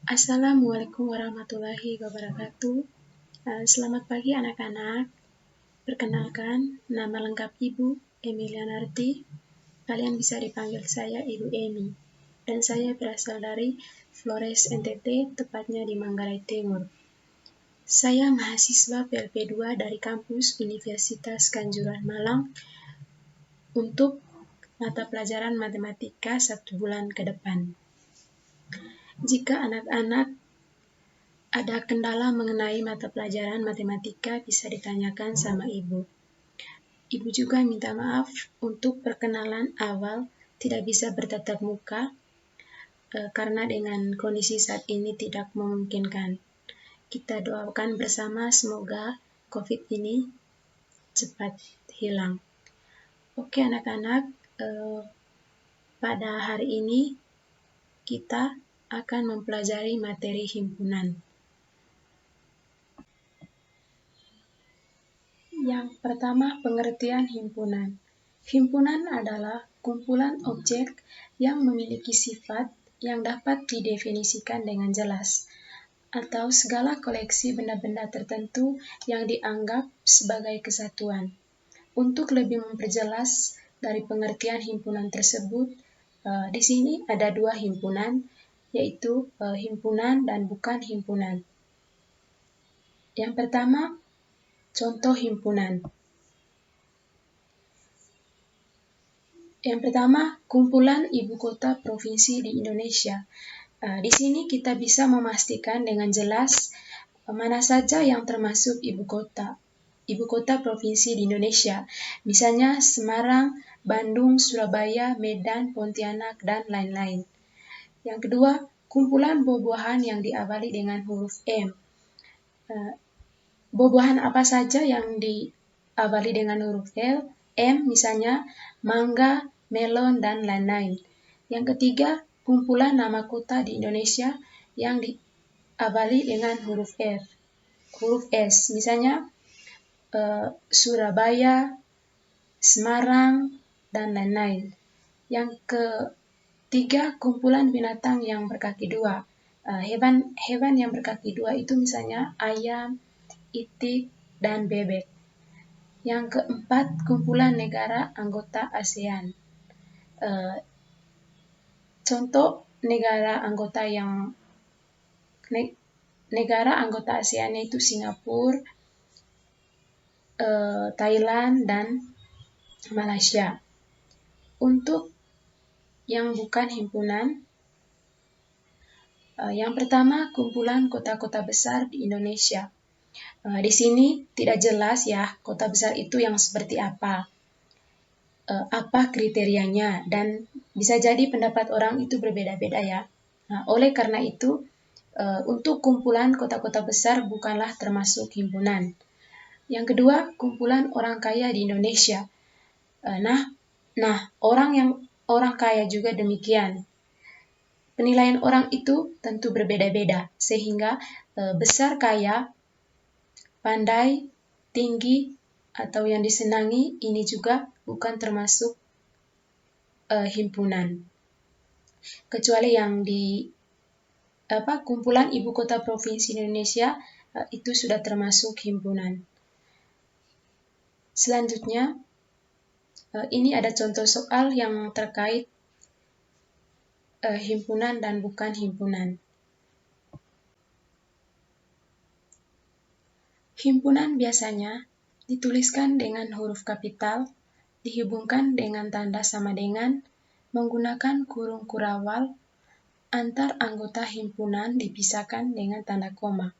Assalamualaikum warahmatullahi wabarakatuh. Selamat pagi anak-anak. Perkenalkan, nama lengkap Ibu Emilia Narti. Kalian bisa dipanggil saya Ibu Emi. Dan saya berasal dari Flores NTT, tepatnya di Manggarai Timur. Saya mahasiswa PLP2 dari kampus Universitas Kanjuruhan Malang untuk mata pelajaran matematika 1 bulan ke depan. Jika anak-anak ada kendala mengenai mata pelajaran matematika, bisa ditanyakan sama Ibu. Ibu juga minta maaf untuk perkenalan awal tidak bisa bertatap muka karena dengan kondisi saat ini tidak memungkinkan. Kita doakan bersama semoga COVID ini cepat hilang. Oke anak-anak, pada hari ini kita akan mempelajari materi himpunan. Yang pertama, pengertian himpunan. Himpunan adalah kumpulan objek yang memiliki sifat yang dapat didefinisikan dengan jelas, atau segala koleksi benda-benda tertentu yang dianggap sebagai kesatuan. Untuk lebih memperjelas dari pengertian himpunan tersebut, di sini ada 2 himpunan, yaitu himpunan dan bukan himpunan. Yang pertama, contoh himpunan. Yang pertama, kumpulan ibu kota provinsi di Indonesia. Di sini kita bisa memastikan dengan jelas mana saja yang termasuk ibu kota provinsi di Indonesia. Misalnya Semarang, Bandung, Surabaya, Medan, Pontianak, dan lain-lain. Yang kedua, kumpulan buah-buahan yang diawali dengan huruf M. Buah-buahan apa saja yang diawali dengan huruf M, misalnya mangga, melon, dan lain-lain. Yang ketiga, kumpulan nama kota di Indonesia yang diawali dengan huruf S, misalnya Surabaya, Semarang, dan lain-lain. Yang ketiga, kumpulan binatang yang berkaki 2. Hewan yang berkaki 2 itu misalnya ayam, itik, dan bebek. Yang keempat, kumpulan negara anggota ASEAN. Contoh negara anggota ASEAN yaitu Singapura, Thailand, dan Malaysia. Untuk yang bukan himpunan, yang pertama, kumpulan kota-kota besar di Indonesia. Di sini tidak jelas ya kota besar itu yang seperti apa kriterianya, dan bisa jadi pendapat orang itu berbeda-beda ya. Oleh karena itu, untuk kumpulan kota-kota besar bukanlah termasuk himpunan. Yang kedua, kumpulan orang kaya di Indonesia. Orang kaya juga demikian. Penilaian orang itu tentu berbeda-beda, sehingga besar kaya, pandai, tinggi, atau yang disenangi ini juga bukan termasuk himpunan. Kecuali yang kumpulan ibu kota provinsi Indonesia itu sudah termasuk himpunan. Selanjutnya, ini ada contoh soal yang terkait himpunan dan bukan himpunan. Himpunan biasanya dituliskan dengan huruf kapital, dihubungkan dengan tanda sama dengan, menggunakan kurung kurawal, antar anggota himpunan dipisahkan dengan tanda koma.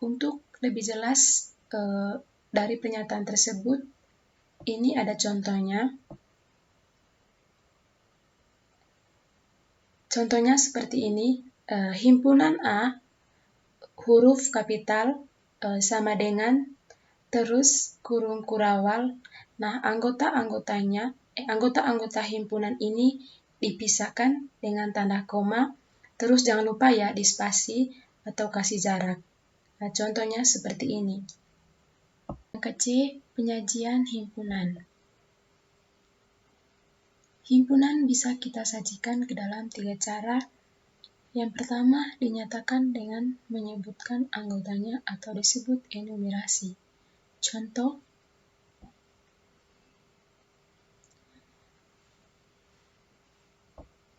Untuk lebih jelas dari pernyataan tersebut, ini ada contohnya. Contohnya seperti ini, himpunan A, huruf kapital sama dengan, terus kurung kurawal. Nah, anggota-anggota himpunan ini dipisahkan dengan tanda koma, terus jangan lupa ya di spasi atau kasih jarak. Nah, contohnya seperti ini. Yang C, penyajian himpunan. Himpunan bisa kita sajikan ke dalam 3 cara, Yang pertama dinyatakan dengan menyebutkan anggotanya atau disebut enumerasi. Contoh,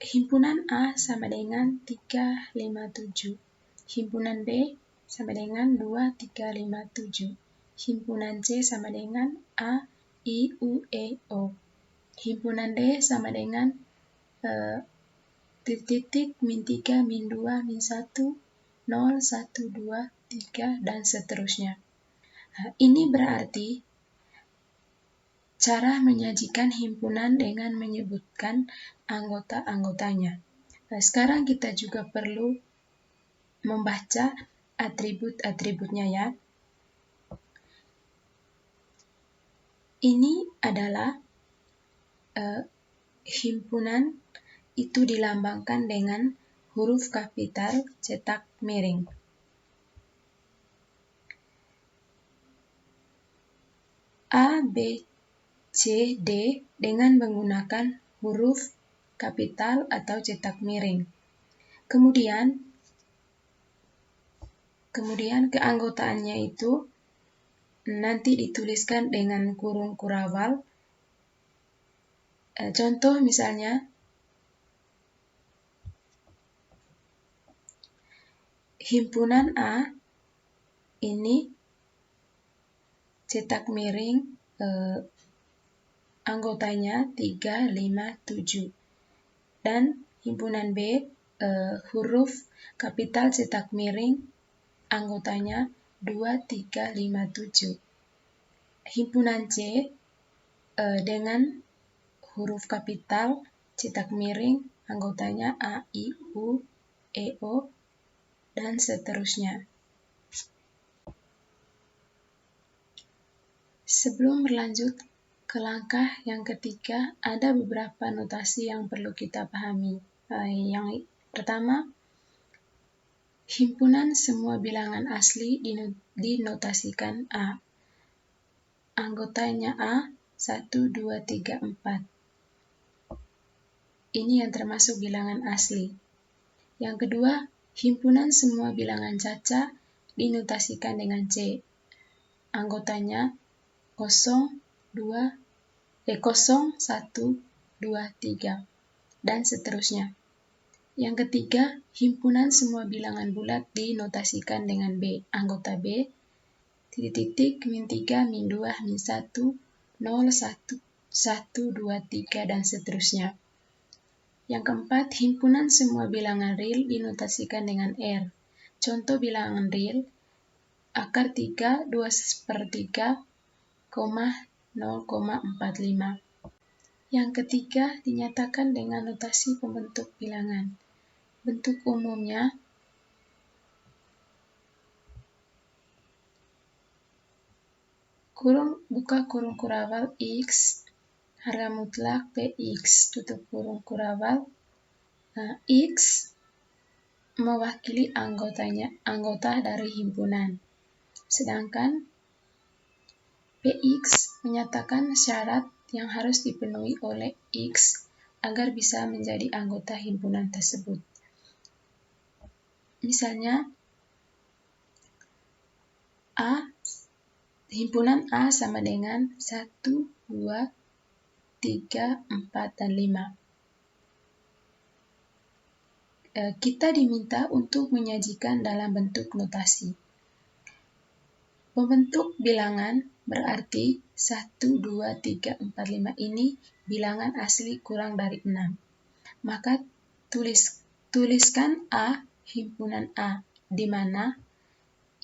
himpunan A sama dengan 357. Himpunan B sama dengan 2357. Himpunan C sama dengan A, I, U, E, O. Himpunan D sama dengan titik, min 3, min 2, min 1, 0, 1, 2, 3, dan seterusnya. Ini berarti cara menyajikan himpunan dengan menyebutkan anggota-anggotanya. Sekarang kita juga perlu membaca atribut-atributnya ya. Ini adalah himpunan itu dilambangkan dengan huruf kapital cetak miring. A, B, C, D dengan menggunakan huruf kapital atau cetak miring. Kemudian keanggotaannya itu nanti dituliskan dengan kurung kurawal. Contoh misalnya, himpunan A ini cetak miring anggotanya 357 dan himpunan B huruf kapital cetak miring anggotanya 2357. Himpunan C dengan huruf kapital cetak miring anggotanya A, I, U, E, O, dan seterusnya. Sebelum berlanjut ke langkah yang ketiga, ada beberapa notasi yang perlu kita pahami. Yang pertama, himpunan semua bilangan asli dinotasikan A. Anggotanya A, 1, 2, 3, 4. Ini yang termasuk bilangan asli. Yang kedua, himpunan semua bilangan caca dinotasikan dengan C. Anggotanya 0, 1, 2, 3, dan seterusnya. Yang ketiga, himpunan semua bilangan bulat dinotasikan dengan B. Anggota B, titik, min 3, min 2, min 1, 0, 1, 1, 2, 3, dan seterusnya. Yang keempat, himpunan semua bilangan real dinotasikan dengan R. Contoh bilangan real, akar 3, 2/3, 0,45. Yang ketiga, dinyatakan dengan notasi pembentuk bilangan. Bentuk umumnya buka kurung kurawal X, harga mutlak PX, tutup kurung kurawal. X mewakili anggota dari himpunan. Sedangkan PX menyatakan syarat yang harus dipenuhi oleh X agar bisa menjadi anggota himpunan tersebut. Misalnya, himpunan A sama dengan 1, 2, 3, 4, dan 5. Kita diminta untuk menyajikan dalam bentuk notasi. Pembentuk bilangan berarti 1, 2, 3, 4, 5 ini bilangan asli kurang dari 6. Maka tuliskan A himpunan A, di mana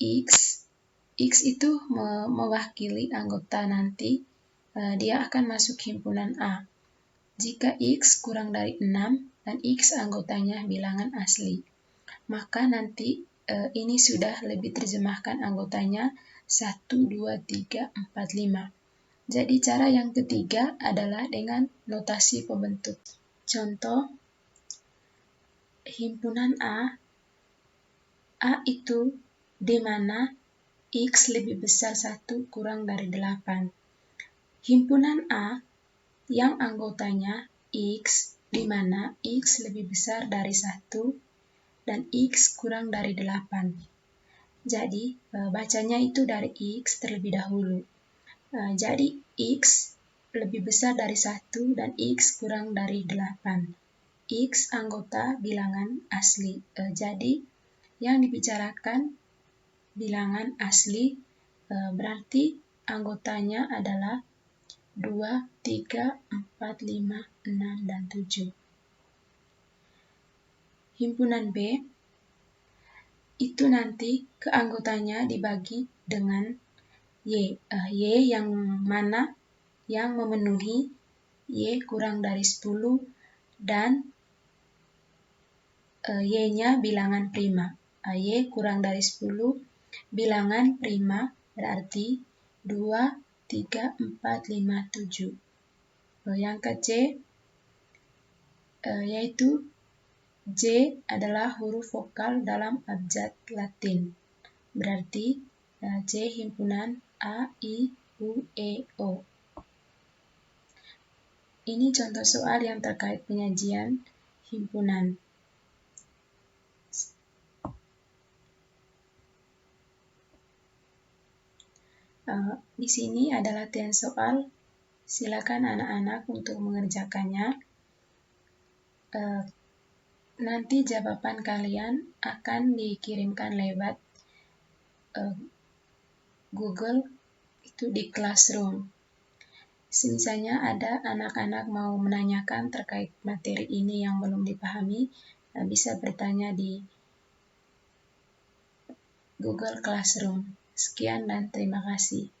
X itu mewakili anggota nanti, dia akan masuk himpunan A. Jika X kurang dari 6 dan X anggotanya bilangan asli, maka nanti ini sudah lebih terjemahkan anggotanya 1, 2, 3, 4, 5. Jadi cara yang ketiga adalah dengan notasi pembentuk. Contoh, himpunan A itu di mana X lebih besar 1 kurang dari 8. Himpunan A yang anggotanya X, di mana X lebih besar dari 1 dan X kurang dari 8. Jadi, bacanya itu dari X terlebih dahulu. Jadi, X lebih besar dari 1 dan X kurang dari 8. X anggota bilangan asli. Jadi, yang dibicarakan bilangan asli berarti anggotanya adalah 2, 3, 4, 5, 6, dan 7. Himpunan B itu nanti keanggotanya dibagi dengan Y. Y yang mana yang memenuhi Y kurang dari 10 dan Y-nya bilangan prima. Y kurang dari 10 bilangan prima berarti 2, 3, 4, 5, 7. Yang ke C yaitu J adalah huruf vokal dalam abjad Latin. Berarti J himpunan A, I, U, E, O. Ini contoh soal yang terkait penyajian himpunan. Di sini ada latihan soal. Silakan anak-anak untuk mengerjakannya. Nanti jawaban kalian akan dikirimkan lewat Google itu di Classroom. Misalnya ada anak-anak mau menanyakan terkait materi ini yang belum dipahami, bisa bertanya di Google Classroom. Sekian dan terima kasih.